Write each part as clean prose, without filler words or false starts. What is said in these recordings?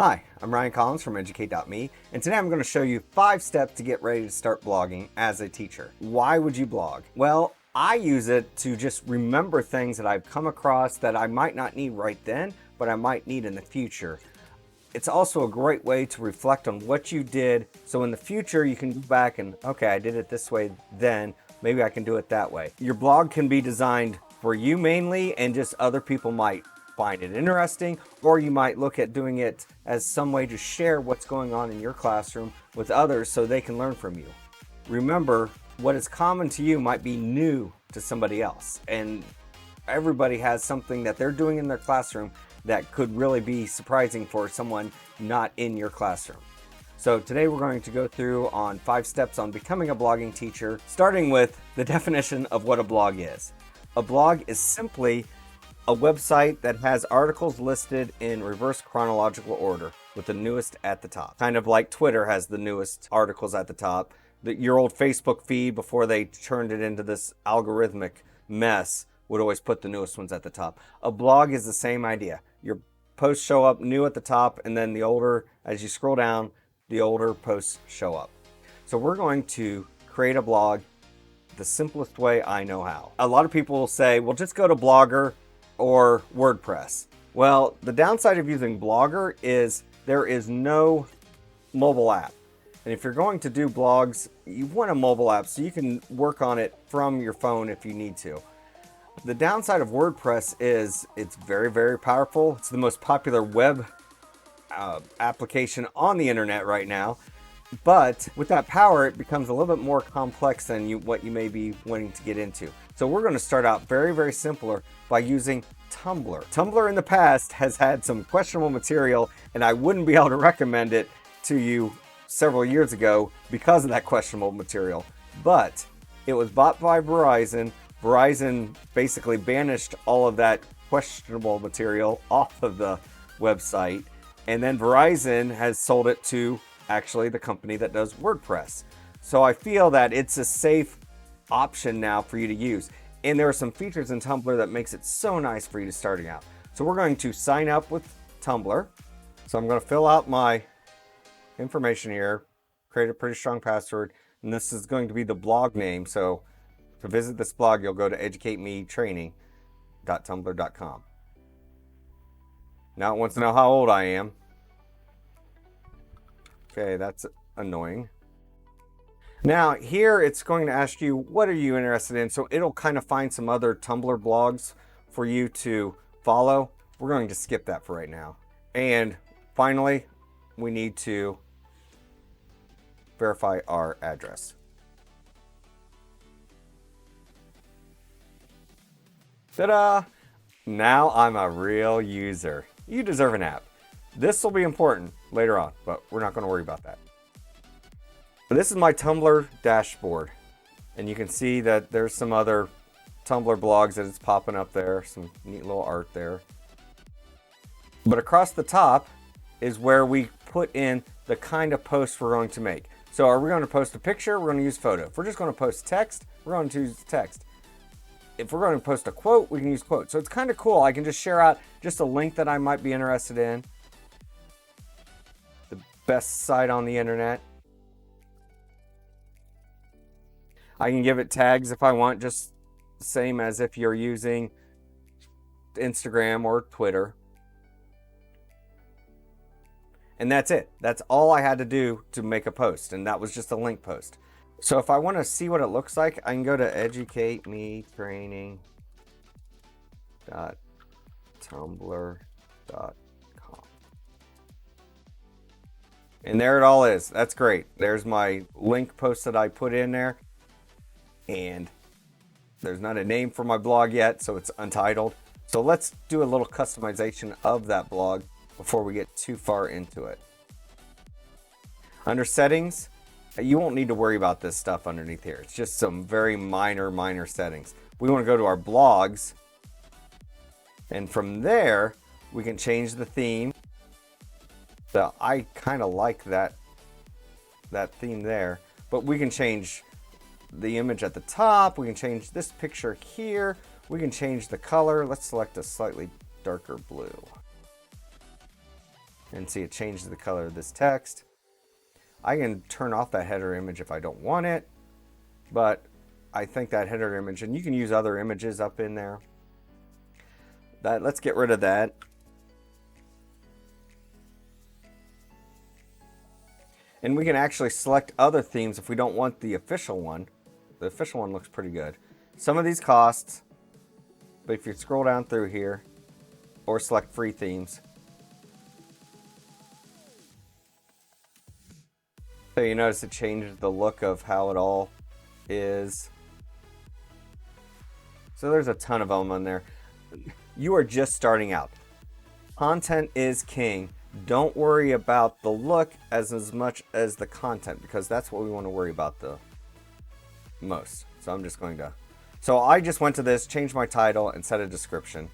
Hi, I'm Ryan Collins from Educate.me, and today I'm going to show you 5 steps to get ready to start blogging as a teacher. Why would you blog? Well, I use it to just remember things that I've come across that I might not need right then, but I might need in the future. It's also a great way to reflect on what you did, so in the future you can go back and, okay, I did it this way then, maybe I can do it that way. Your blog can be designed for you mainly, and just other people might find it interesting, or you might look at doing it as some way to share what's going on in your classroom with others so they can learn from you. Remember, what is common to you might be new to somebody else, and everybody has something that they're doing in their classroom that could really be surprising for someone not in your classroom. So today we're going to go through on 5 steps on becoming a blogging teacher, starting with the definition of what a blog is. A blog is simply a website that has articles listed in reverse chronological order with the newest at the top. Kind of like Twitter has the newest articles at the top. Your old Facebook feed, before they turned it into this algorithmic mess, would always put the newest ones at the top. A blog is the same idea. Your posts show up new at the top, and then the older, as you scroll down, the older posts show up. So we're going to create a blog the simplest way I know how. A lot of people will say, well, just go to Blogger or WordPress. Well, the downside of using Blogger is there is no mobile app. And if you're going to do blogs, you want a mobile app so you can work on it from your phone if you need to. The downside of WordPress is it's very, very powerful. It's the most popular web application on the internet right now. But with that power, it becomes a little bit more complex than what you may be wanting to get into. So we're going to start out very, very simpler by using Tumblr. Tumblr in the past has had some questionable material, and I wouldn't be able to recommend it to you several years ago because of that questionable material. But it was bought by Verizon. Verizon basically banished all of that questionable material off of the website, and then Verizon has sold it to actually the company that does WordPress. So I feel that it's a safe option now for you to use. And there are some features in Tumblr that makes it so nice for you to starting out. So we're going to sign up with Tumblr. So I'm going to fill out my information here, create a pretty strong password, and this is going to be the blog name. So to visit this blog, you'll go to educatemetraining.tumblr.com. Now it wants to know how old I am. Okay, that's annoying. Now here it's going to ask you, what are you interested in? So it'll kind of find some other Tumblr blogs for you to follow. We're going to skip that for right now. And finally, we need to verify our address. Ta-da! Now I'm a real user. You deserve an app. This will be important later on, but we're not going to worry about that. This is my Tumblr dashboard, and you can see that there's some other Tumblr blogs that is popping up there, some neat little art there. But across the top is where we put in the kind of posts we're going to make. So are we going to post a picture? We're going to use photo. If we're just going to post text, we're going to use text. If we're going to post a quote, we can use quote. So it's kind of cool. I can just share out just a link that I might be interested in. The best site on the internet. I can give it tags if I want, just the same as if you're using Instagram or Twitter. And that's it. That's all I had to do to make a post, and that was just a link post. So if I want to see what it looks like, I can go to educatemetraining.tumblr.com. And there it all is. That's great. There's my link post that I put in there. And there's not a name for my blog yet, so it's untitled. So let's do a little customization of that blog before we get too far into it. Under settings, you won't need to worry about this stuff underneath here. It's just some very minor settings. We want to go to our blogs, and from there we can change the theme. So I kind of like that theme there, but we can change the image at the top. We can change this picture here. We can change the color. Let's select a slightly darker blue. And see, it changes the color of this text. I can turn off that header image if I don't want it, but I think that header image, and you can use other images up in there. Let's get rid of that. And we can actually select other themes if we don't want the official one. The official one looks pretty good. Some of these cost, but if you scroll down through here or select free themes, so you notice it changes the look of how it all is. So there's a ton of them on there. You are just starting out. Content is king. Don't worry about the look as much as the content, because that's what we want to worry about the most. So I'm just going to... So I just went to this, changed my title, and set a description.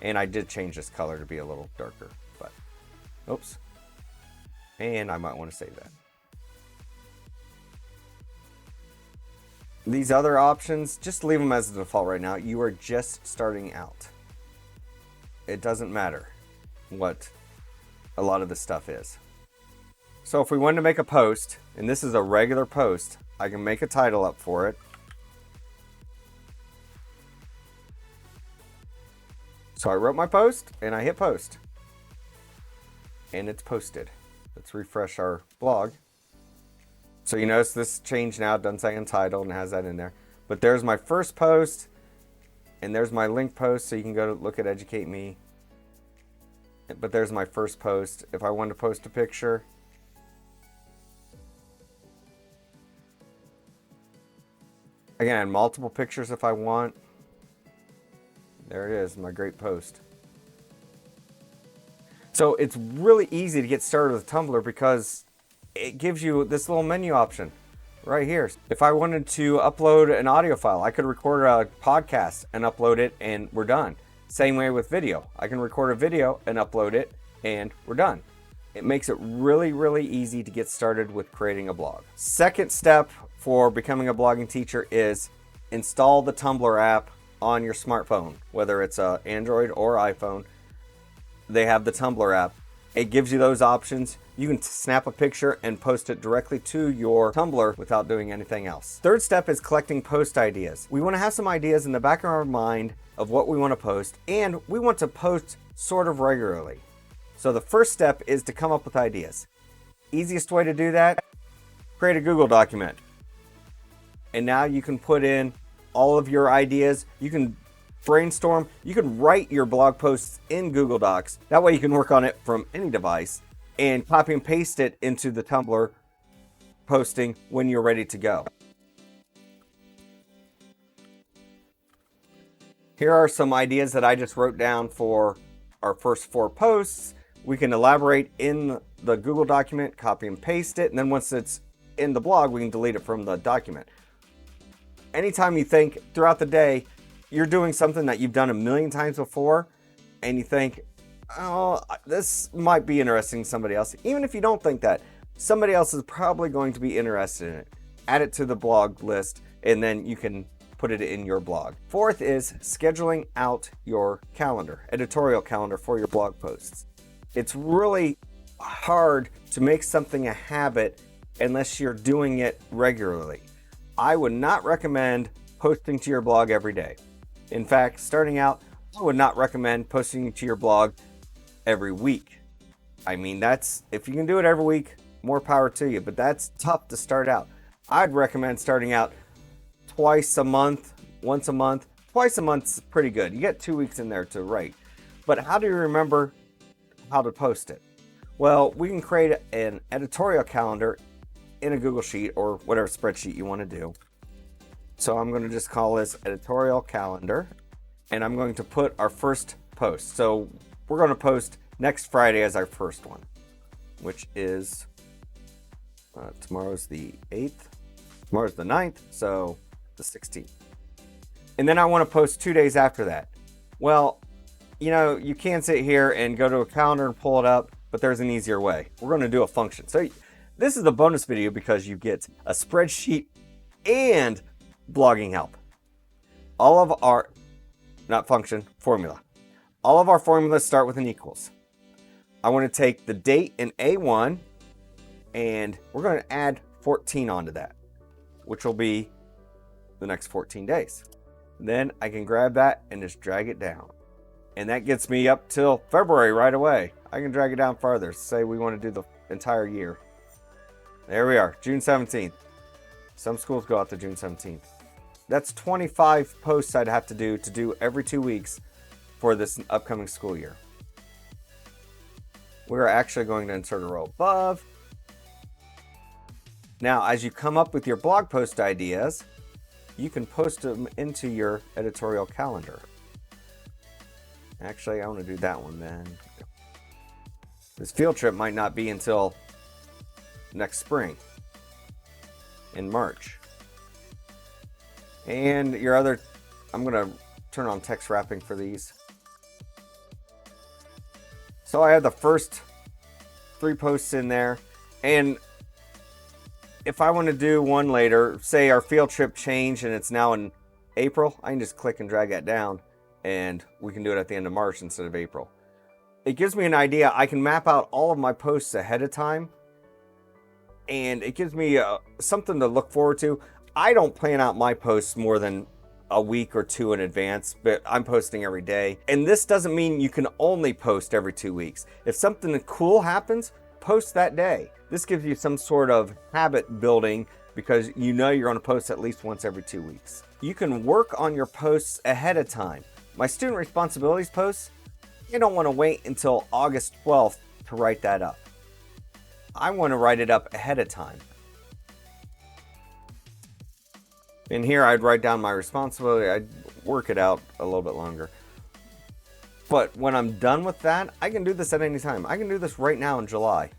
And I did change this color to be a little darker, but... Oops. And I might want to save that. These other options, just leave them as the default right now. You are just starting out. It doesn't matter what a lot of this stuff is. So if we wanted to make a post, and this is a regular post, I can make a title up for it. So I wrote my post and I hit post. And it's posted. Let's refresh our blog. So you notice this changed now, doesn't say untitled, and has that in there. But there's my first post, and there's my link post, so you can go to look at Educate Me. But there's my first post. If I wanted to post a picture, I can add multiple pictures if I want. There it is, my great post. So it's really easy to get started with Tumblr because it gives you this little menu option right here. If I wanted to upload an audio file, I could record a podcast and upload it, and we're done. Same way with video. I can record a video and upload it, and we're done. It makes it really, really easy to get started with creating a blog. Second step for becoming a blogging teacher is install the Tumblr app on your smartphone, whether it's an Android or iPhone. They have the Tumblr app. It gives you those options. You can snap a picture and post it directly to your Tumblr without doing anything else. Third step is collecting post ideas. We want to have some ideas in the back of our mind of what we want to post, and we want to post sort of regularly. So the first step is to come up with ideas. Easiest way to do that, create a Google document. And now you can put in all of your ideas. You can brainstorm. You can write your blog posts in Google Docs. That way you can work on it from any device and copy and paste it into the Tumblr posting when you're ready to go. Here are some ideas that I just wrote down for our first 4 posts. We can elaborate in the Google document, copy and paste it, and then once it's in the blog, we can delete it from the document. Anytime you think throughout the day, you're doing something that you've done a million times before, and you think, oh, this might be interesting to somebody else. Even if you don't think that, somebody else is probably going to be interested in it. Add it to the blog list, and then you can put it in your blog. Fourth is scheduling out your calendar, editorial calendar for your blog posts. It's really hard to make something a habit unless you're doing it regularly. I would not recommend posting to your blog every day. In fact, starting out, I would not recommend posting to your blog every week. I mean, if you can do it every week, more power to you, but that's tough to start out. I'd recommend starting out twice a month, once a month. Twice a month is pretty good. You get 2 weeks in there to write. But how do you remember how to post it? Well, we can create an editorial calendar in a Google Sheet or whatever spreadsheet you want to do. So I'm going to just call this editorial calendar, and I'm going to put our first post. So we're going to post next Friday as our first one, which is tomorrow's the 8th, tomorrow's the 9th, so the 16th. And then I want to post 2 days after that. Well, you know, you can sit here and go to a calendar and pull it up, but there's an easier way. We're going to do a function. So this is a bonus video because you get a spreadsheet and blogging help. All of our, not function, formula. All of our formulas start with an equals. I want to take the date in A1 and we're going to add 14 onto that, which will be the next 14 days. Then I can grab that and just drag it down. And that gets me up till February right away. I can drag it down farther. Say we want to do the entire year. There we are, June 17th. Some schools go out to June 17th. That's 25 posts I'd have to do every 2 weeks for this upcoming school year. We're actually going to insert a row above. Now, as you come up with your blog post ideas, you can post them into your editorial calendar. Actually, I want to do that one then. This field trip might not be until next spring, in March. And your other, I'm going to turn on text wrapping for these. So I have the first 3 posts in there. And if I want to do one later, say our field trip changed and it's now in April, I can just click and drag that down and we can do it at the end of March instead of April. It gives me an idea. I can map out all of my posts ahead of time and it gives me something to look forward to. I don't plan out my posts more than a week or 2 in advance, but I'm posting every day. And this doesn't mean you can only post every 2 weeks. If something cool happens, post that day. This gives you some sort of habit building because you know you're going to post at least once every 2 weeks. You can work on your posts ahead of time. My student responsibilities posts, you don't want to wait until August 12th to write that up. I want to write it up ahead of time. In here, I'd write down my responsibility. I'd work it out a little bit longer. But when I'm done with that, I can do this at any time. I can do this right now in July.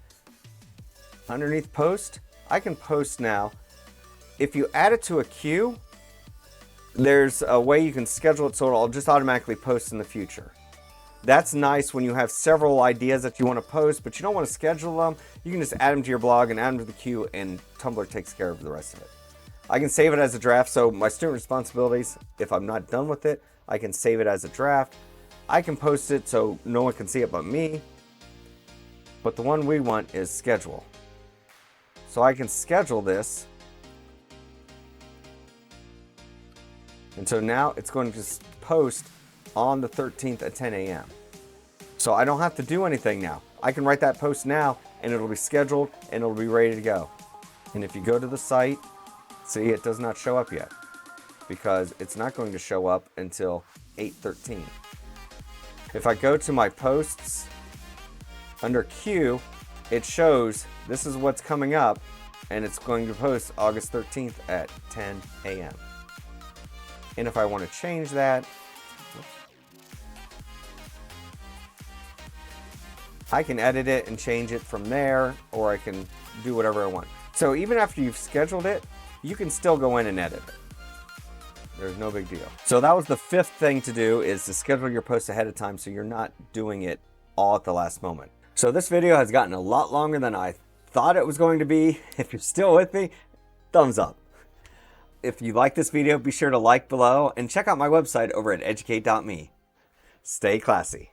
Underneath post, I can post now. If you add it to a queue, there's a way you can schedule it so it'll just automatically post in the future. That's nice when you have several ideas that you want to post, but you don't want to schedule them. You can just add them to your blog and add them to the queue, and Tumblr takes care of the rest of it. I can save it as a draft, so my student responsibilities, if I'm not done with it, I can save it as a draft. I can post it so no one can see it but me. But the one we want is schedule. So I can schedule this. And so now it's going to just post on the 13th at 10 a.m. So I don't have to do anything now. I can write that post now and it'll be scheduled and it'll be ready to go. And if you go to the site, see, it does not show up yet because it's not going to show up until 8/13. If I go to my posts under queue, it shows this is what's coming up and it's going to post August 13th at 10 a.m. And if I want to change that, I can edit it and change it from there, or I can do whatever I want. So even after you've scheduled it, you can still go in and edit it. There's no big deal. So that was the 5th thing to do, is to schedule your posts ahead of time so you're not doing it all at the last moment. So this video has gotten a lot longer than I thought it was going to be. If you're still with me, thumbs up. If you like this video, be sure to like below and check out my website over at educate.me. Stay classy.